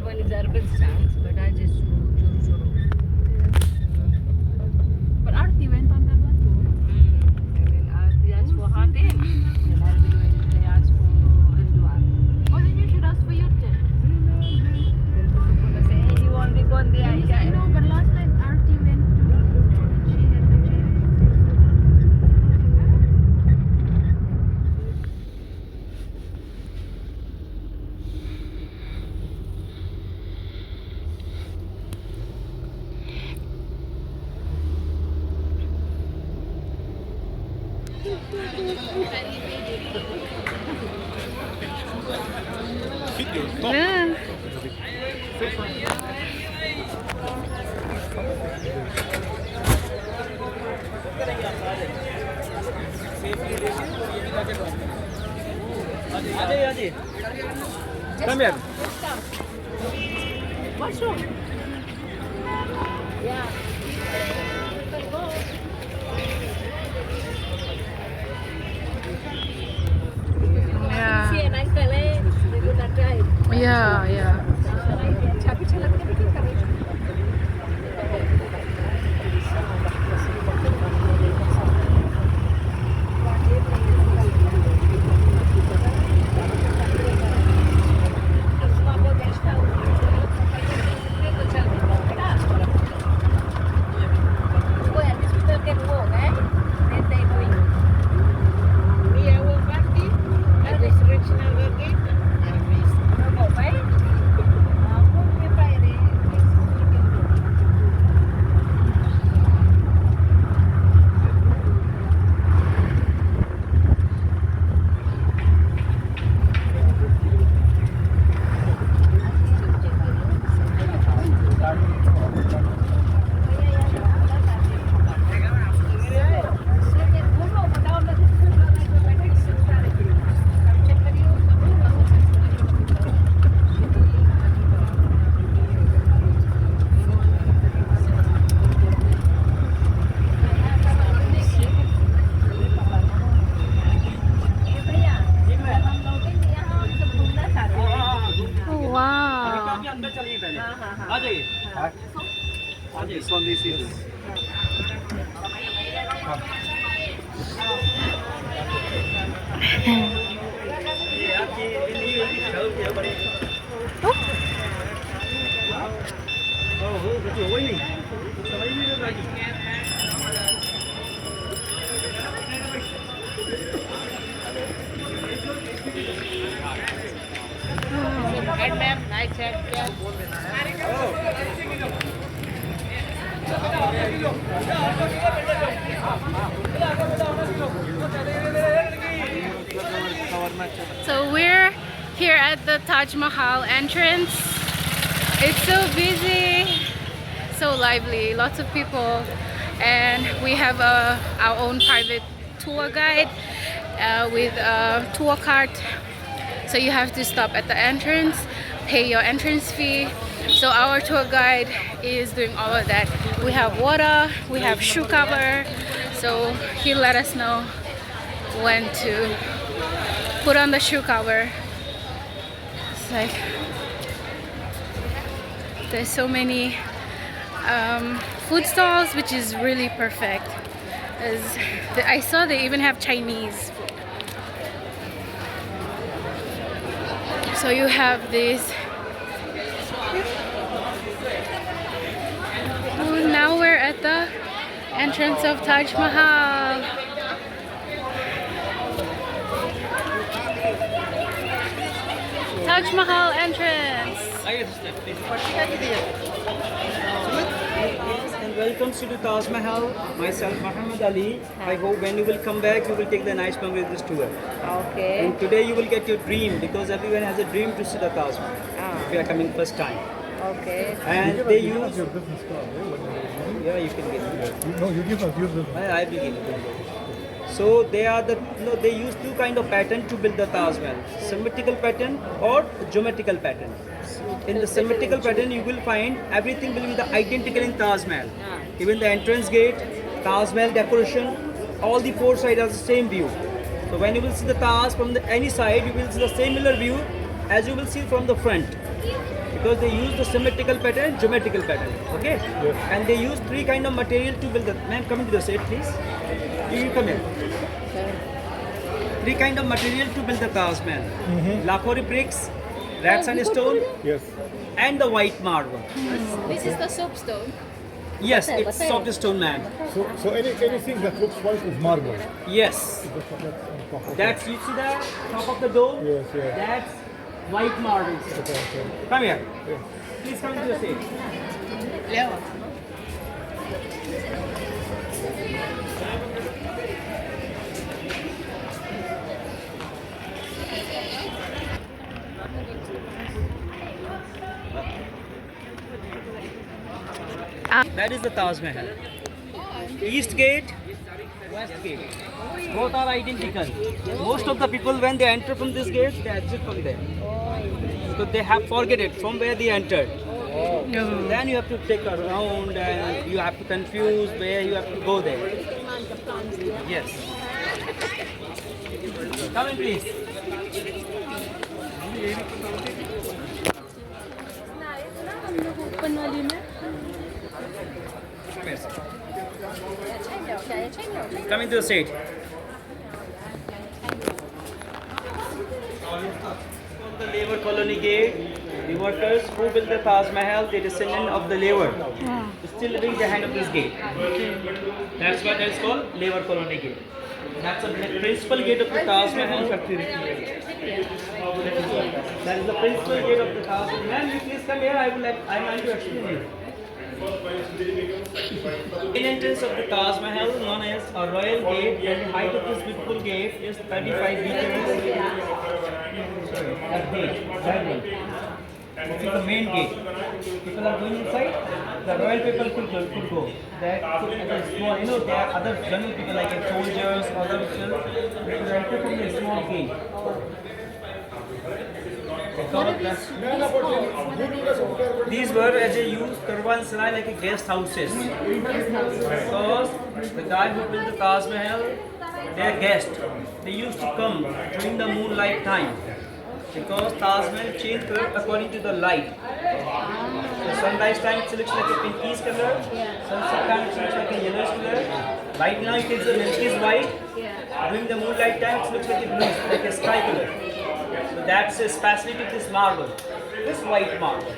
one is our best chance, but I just choro. But Arti went on that one too. And then they asked for Hatin. Then Arvind went, they asked for Haridwar. Oh, then you should ask for your tent. Then Putapuna say, hey, you only gone there. I know, but last time Arti went to. She had the tent. Yeah. Come here. Washroom. Yeah. Yeah. See an uncle, eh? They're gonna try. Yeah, yeah. Oh, wow. अंदर चलिए पहले आ जाइए आ जाइए स्वामी सी ये आपकी ये बड़ी हो कुछ हो ही नहीं समझ नहीं रहा So we're here at the Taj Mahal entrance. It's so busy, so lively, lots of people, and we have our own private tour guide with a tour cart. So you have to stop at the entrance, pay your entrance fee. So our tour guide is doing all of that. We have water, we have shoe cover, so he let us know when to put on the shoe cover. It's like there's so many food stalls, which is really perfect. I saw they even have Chinese food. So you have this. Oh, now we're at the entrance of Taj Mahal. Taj Mahal entrance. And welcome to the Taj Mahal. Myself, Muhammad Ali. I hope when you will come back, you will take the nice Bangladesh tour. Okay. And today you will get your dream because everyone has a dream to see the Taj Mahal. If you are coming first time. Okay. And they use. your business card, right? Yeah, you can get it. No, you give us your business. I begin. So they are they use two kind of pattern to build the Taj Mahal: symmetrical pattern or geometrical pattern. In the symmetrical pattern, you will find everything will be the identical in Taj Mahal. Even the entrance gate, Taj Mahal decoration, all the four sides are the same view. So when you will see the Taj from any side, you will see the similar view as you will see from the front. because they use the symmetrical pattern, geometrical pattern. Okay. Yes. And they use three kind of material to build the. Ma'am, come into the set, please. You come here. Three kind of material to build the Taj Mahal. Lahori bricks, red sandstone, Yes. and the white marble. This is the soapstone. Yes, it's soft stone, ma'am. So anything that looks white is marble. Yes. That's on top of That's, you see that top of the dome? Yes, yes. That's white marble. Sir. Okay, okay. Come here. Yeah. Please come to the stage. That is the Taj Mahal. East gate, west gate. Both are identical. Most of the people, when they enter from this gate, they exit from there. So they have forget it from where they entered. So then you have to take around and you have to confuse where you have to go there. Yes. Come in, please. Come here, sir. Come into the stage. The labor colony gate, the workers who built the Taj Mahal, the descendant of the labor, still living behind of this gate. That's what is called labor colony gate. That's the principal gate of the Taj Mahal. That is the principal gate of the Taj Mahal. Ma'am, you please come here. I want to explain you. In entrance of the Taj Mahal, known as a royal gate, and the height of this beautiful gate is 35 meters. That gate, that one. This is the main gate. People are going inside. The royal people could go. That other small, there are other general people like soldiers, other people. They could enter from the small gate. These were as a used caravanserai like a guest houses. Because the guy who built the Taj Mahal, their guest, they used to come during the moonlight time. Because Taj Mahal changed color according to the light. So sunrise time it looks like a pinkish color, sunset time it looks like a yellowish color. Right now it is the milk is white. During the moonlight time it looks like a blue, like a sky color. So that's a specialty of this marble, this white marble.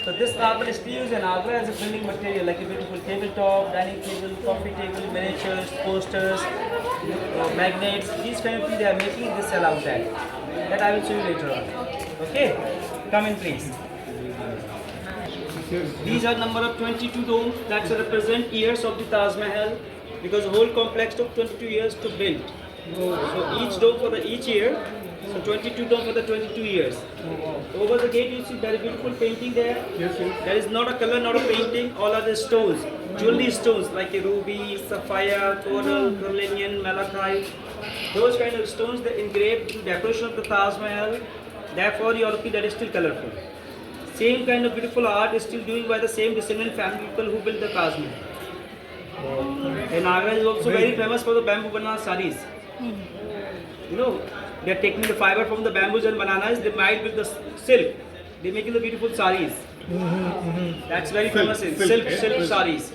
So this marble is still used in Agra as a building material, like a beautiful tabletop, dining table, coffee table, miniatures, posters, magnets. These kind of things they are making. This allows that. That I will show you later on. Okay, come in please. These are number of 22 domes that represent years of the Taj Mahal, because the whole complex took 22 years to build. So each dome for each year. So 22 dome for the 22 years. Over the gate you see very beautiful painting there. Yes, yes. There is not a color, not a painting. All are the stones, jewelry stones like a ruby, sapphire, coral, cornelian, malachite. Those kind of stones they engraved to decoration of the Taj Mahal. Therefore you all see that is still colorful. Same kind of beautiful art is still doing by the same descendant family people who built the Taj Mahal. And Agra is also very famous for the bamboo banana sarees. They are taking the fiber from the bamboos and bananas, they made with the silk. They are making the beautiful sarees. That's very famous in silk sarees.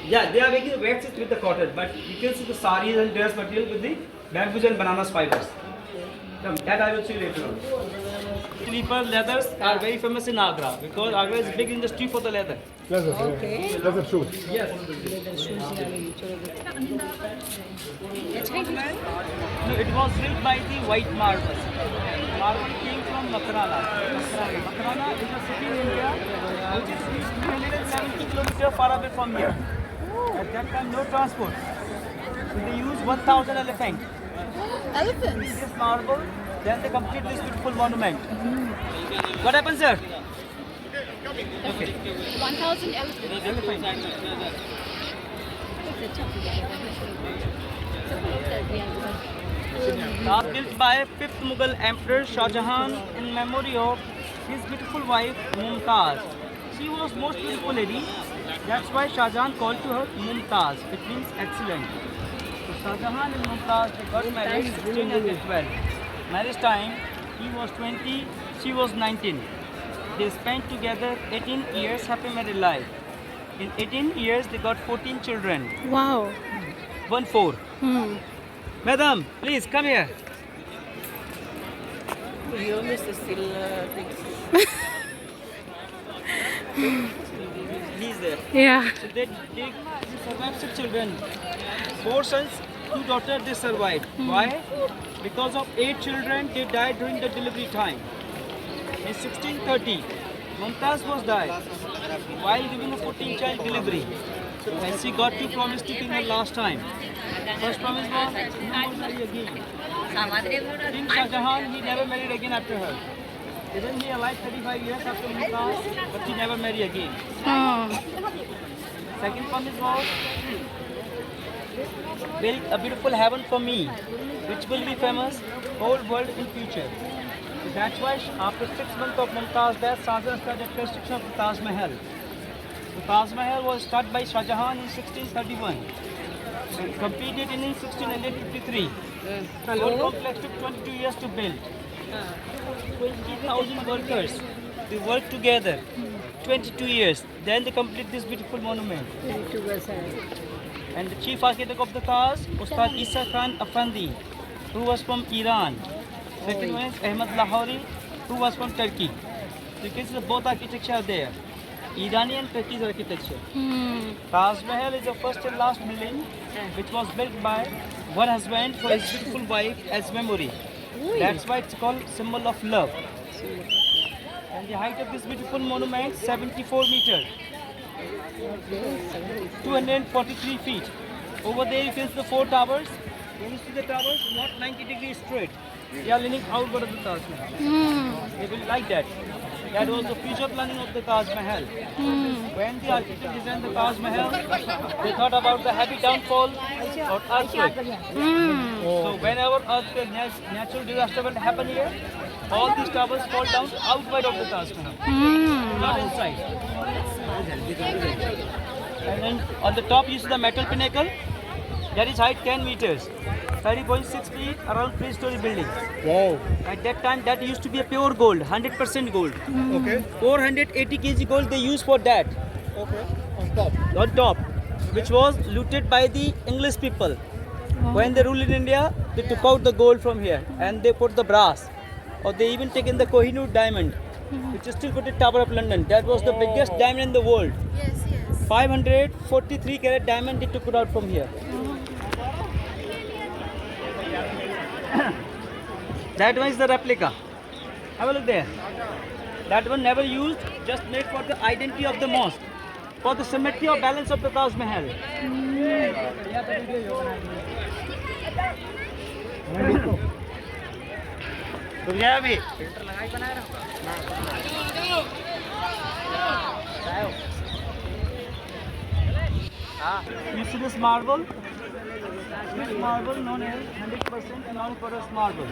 Yeah, they are making the bedsheets with the cotton, but you can see the sarees and dress material with the bamboos and bananas fibers. That I will see later on. Sleeper leathers are very famous in Agra because Agra is a big industry for the leather. Leather, okay. Leather shoes. Yes. No, it was built by the white marble. Marble came from Makrana. Makrana is a city in India which is 370 kilometers far away from here. At that time, no transport. So they use 1,000 elephants. Elephants? This marble, then they complete this beautiful monument. What happened, sir? Okay. 1,000 elephants. Built by 5th Mughal Emperor Shah Jahan in memory of his beautiful wife Mumtaz. She was most beautiful lady. That's why Shah Jahan called to her Mumtaz. It means excellent. So Shah Jahan and Mumtaz they got married in 1612. Marriage time he was 20, she was 19. They spent together 18 years happy married life. In 18 years, they got 14 children. Wow. 1-4. Hmm. Madam, please come here. Your Mr. still thinks. He's there. Yeah. So they survived 6 children. 4 sons, 2 daughters, they survived. Why? Because of 8 children, they died during the delivery time. In 1630, Mumtaz was died while giving a 14-child delivery. And she got 2 promises to King her last time. First promise was never marry again. King Shah Jahan, he never married again after her. Even he alive 35 years after Mumtaz, but he never married again. Oh. Second promise was build a beautiful heaven for me, which will be famous whole world in future. So that's why after 6 months of Mumtaz's death, Shah Jahan started construction of the Taj Mahal. The Taj Mahal was started by Shah Jahan in 1631 and completed in 1653. The whole complex took 22 years to build. 20,000 workers, they worked together 22 years. Then they complete this beautiful monument. And the chief architect of the Taj, Ustad Isa Khan Afandi, who was from Iran. Second one is Ahmad Lahori, who was from Turkey. So you can see the both architecture are there. Iranian and Turkish architecture. Hmm. Taj Mahal is the first and last building which was built by one husband for his beautiful wife as memory. That's why it's called symbol of love. And the height of this beautiful monument 74 meters. 243 feet. Over there you can see the 4 towers. When you see the towers, not 90 degrees straight. They are leaning outward of the Taj Mahal. Hmm. They will like that. That was the future planning of the Taj Mahal. When the architect designed the Taj Mahal, they thought about the heavy downfall or earthquake. So whenever earthquake, natural disaster will happen here, all these towers fall down outside of the Taj Mahal, not inside. And then on the top you see the metal pinnacle. That is height 10 meters, 30.6 feet, around 3-story building. Wow. At that time, that used to be a pure gold, 100% gold. Okay. 480 kg gold they used for that, Okay. On top. on top, which was looted by the English people. When they ruled in India, they took out the gold from here and they put the brass. Or they even taken the Kohinoor diamond, which is still put at Tower of London. That was the biggest diamond in the world. Yes, yes. 543 carat diamond they took it out from here. That one is the replica. Have a look there. That one never used, just made for the identity of the mosque, for the symmetry or balance of the Taj Mahal. You see this marble? This marble known as 100% non-porous marble.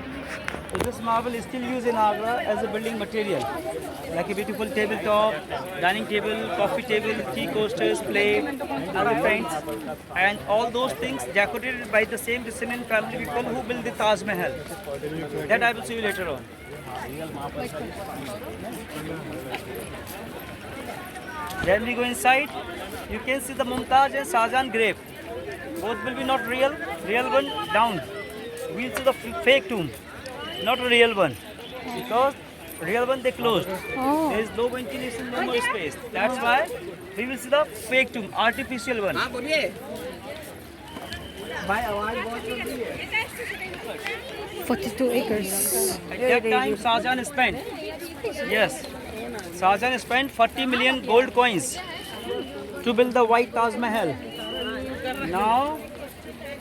So this marble is still used in Agra as a building material, like a beautiful tabletop, dining table, coffee table, tea coasters, plate, elephants, and all those things decorated by the same descendant family people who built the Taj Mahal. That I will show you later on. Then we go inside. You can see the Mumtaz and Shah Jahan grave. Both will be not real. Real one down. We'll see the fake tomb, not a real one, because real one they closed. There is no ventilation, no more space. That's why we will see the fake tomb, artificial one. 42 acres. At that time, Shah Jahan spent, yes, Shah Jahan spent 40 million gold coins to build the white Taj Mahal. Now,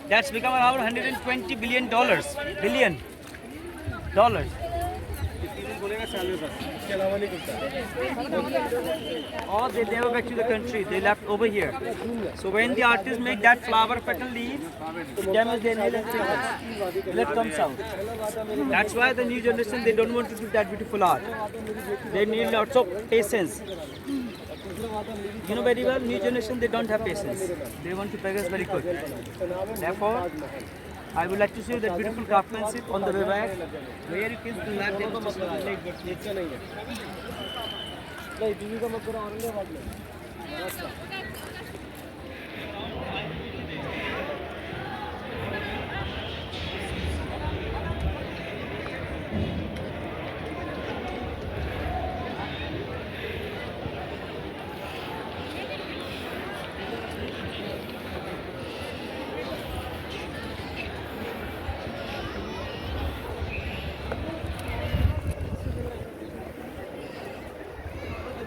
that's become around $120 billion. Billion dollars. Or they never back to the country, they left over here. So when the artists make that flower petal leaf, it damages their nail and fingers. Blood comes out. That's why the new generation, they don't want to do that beautiful art. They need lots of patience. You know very well, new generation, they don't have patience. They want to progress very quick. Therefore, I would like to show you that beautiful craftsmanship on the way back, where you can see the lab demonstration of the lake bird.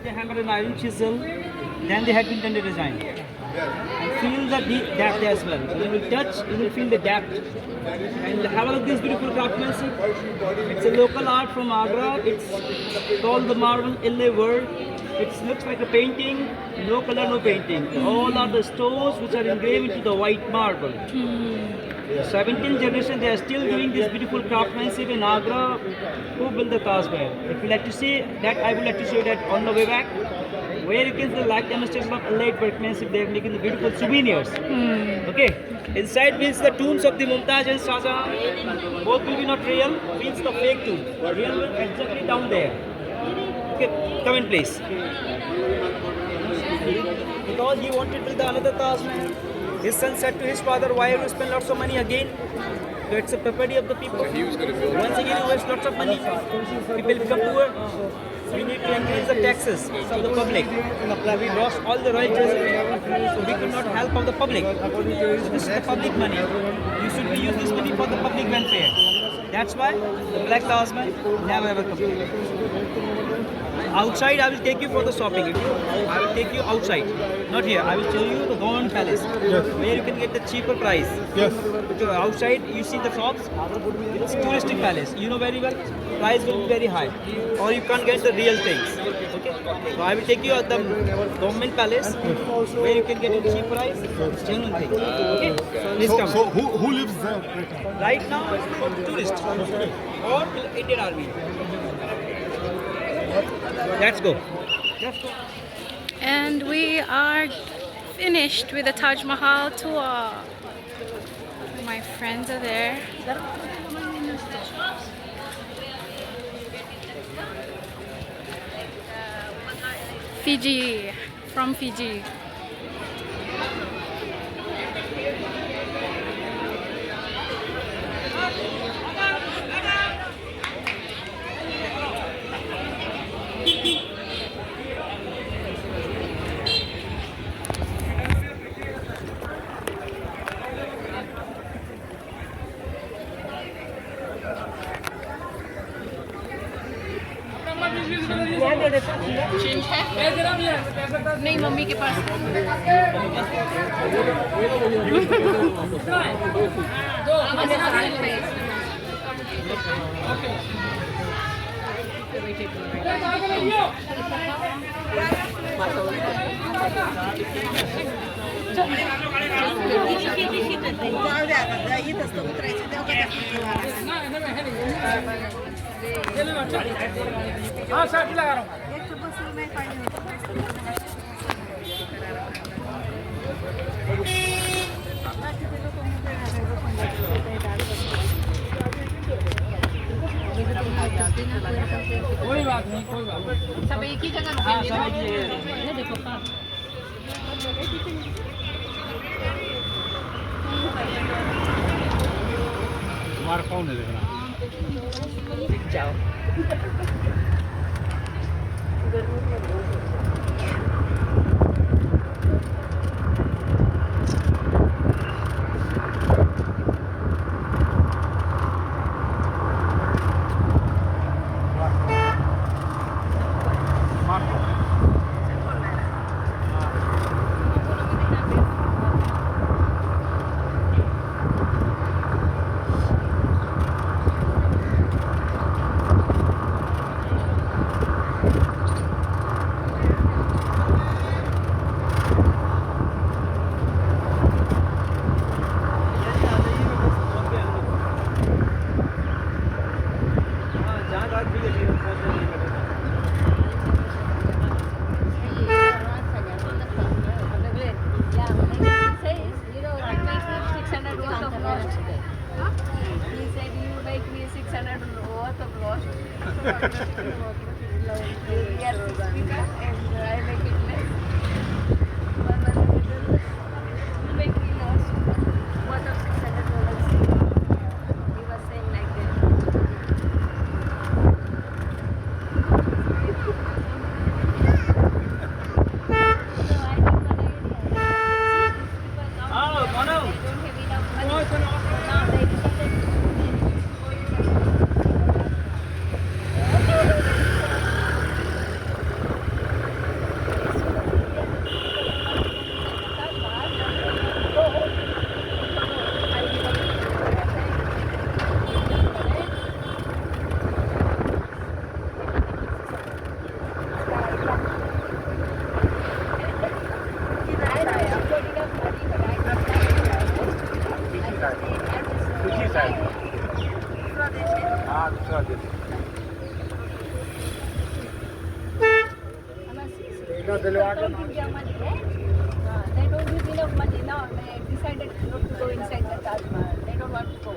They hammer an iron chisel, then they had been done the design. And feel the depth as well. When you touch, you will feel the depth. And have a look at this beautiful craftsmanship. It's a local art from Agra. It's called the marble inlay work. It looks like a painting, no color, no painting. All are the stones which are engraved into the white marble. 17th generation, they are still doing this beautiful craftsmanship in Agra. Who built the Taj Mahal? If you like to see that, I would like to show you that on the way back, where you can see the light demonstration of inlaid workmanship. They are making the beautiful souvenirs. Okay. Inside means the tombs of the Mumtaz and Shah Jahan. Both will be not real. Means the fake tomb. Real will exactly down there. Okay. Come in, please. Because he wanted to build another Taj Mahal. His son said to his father, why you spend lots of money again? So it's a property of the people. Once again, you waste lots of money. People become poor. We need to increase the taxes from the public. We lost all the royalties, so we could not help out the public. So this is the public money. You should be using this money for the public welfare. That's why the Black Taj Mahal never ever come. Outside, I will take you for the shopping. I will take you outside, not here. I will show you the Government Palace, where you can get the cheaper price. Yes. So outside, you see the shops. It's touristic palace. You know very well. Price will be very high, or you can't get the real things. Okay. So I will take you at the Government Palace, where you can get a cheap price, genuine thing. Okay. Please come. So who lives there? Right now, it's for tourists or Indian Army. Let's go. And we are finished with the Taj Mahal tour. My friends are there. Fiji, from Fiji. नहीं mummy के पास कोई बात नहीं सब एक ही जगह रुकेंगे ना देखो कहाँ हमारा कौन है देखना जाओ don't give their money, eh? They don't give enough money now. They decided not to go inside the Taj Mahal. They don't want to go.